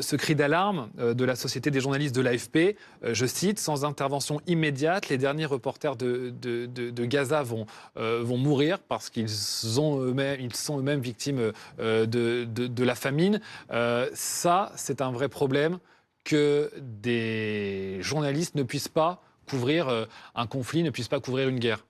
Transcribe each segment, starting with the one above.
ce cri d'alarme de la Société des journalistes de l'AFP. Je cite, sans intervention immédiate, les derniers reporters de Gaza vont mourir parce qu'ils sont eux-mêmes victimes de la famine. Ça, c'est un vrai problème que des journalistes ne puissent pas couvrir un conflit, ne puissent pas couvrir une guerre.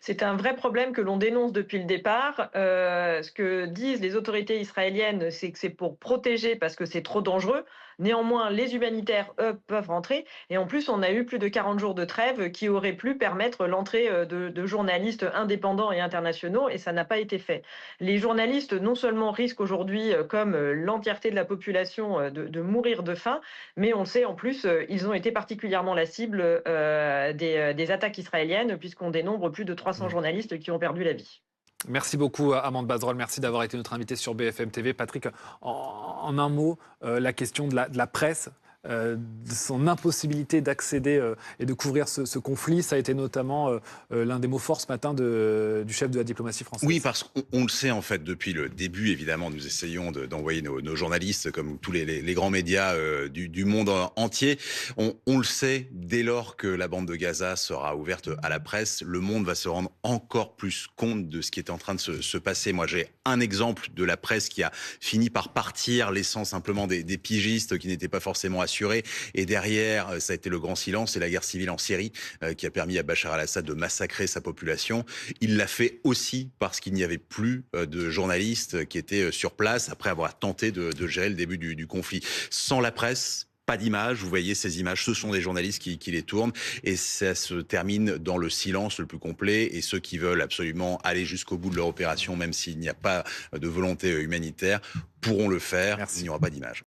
C'est un vrai problème que l'on dénonce depuis le départ. Ce que disent les autorités israéliennes, c'est que c'est pour protéger parce que c'est trop dangereux. Néanmoins, les humanitaires, eux, peuvent rentrer. Et en plus, on a eu plus de 40 jours de trêve qui auraient pu permettre l'entrée de journalistes indépendants et internationaux, et ça n'a pas été fait. Les journalistes, non seulement risquent aujourd'hui, comme l'entièreté de la population, de mourir de faim, mais on le sait en plus, ils ont été particulièrement la cible des attaques israéliennes, puisqu'on dénombre plus de 300 journalistes qui ont perdu la vie. Merci beaucoup, Amande Bazerole. Merci d'avoir été notre invité sur BFM TV. Patrick, en un mot, la question de la presse, de son impossibilité d'accéder et de couvrir ce conflit, ça a été notamment l'un des mots forts ce matin du chef de la diplomatie française. Oui, parce qu'on le sait en fait depuis le début, évidemment, nous essayons d'envoyer nos journalistes, comme tous les grands médias du monde entier. On le sait, dès lors que la bande de Gaza sera ouverte à la presse, le monde va se rendre encore plus compte de ce qui est en train de se passer. Moi, j'ai un exemple de la presse qui a fini par partir, laissant simplement des pigistes qui n'étaient pas forcément assurés. Et derrière, ça a été le grand silence et la guerre civile en Syrie qui a permis à Bachar al-Assad de massacrer sa population. Il l'a fait aussi parce qu'il n'y avait plus de journalistes qui étaient sur place après avoir tenté de gérer le début du conflit. Sans la presse, pas d'image, vous voyez ces images, ce sont des journalistes qui les tournent et ça se termine dans le silence le plus complet et ceux qui veulent absolument aller jusqu'au bout de leur opération, même s'il n'y a pas de volonté humanitaire, pourront le faire, il n'y aura pas d'image.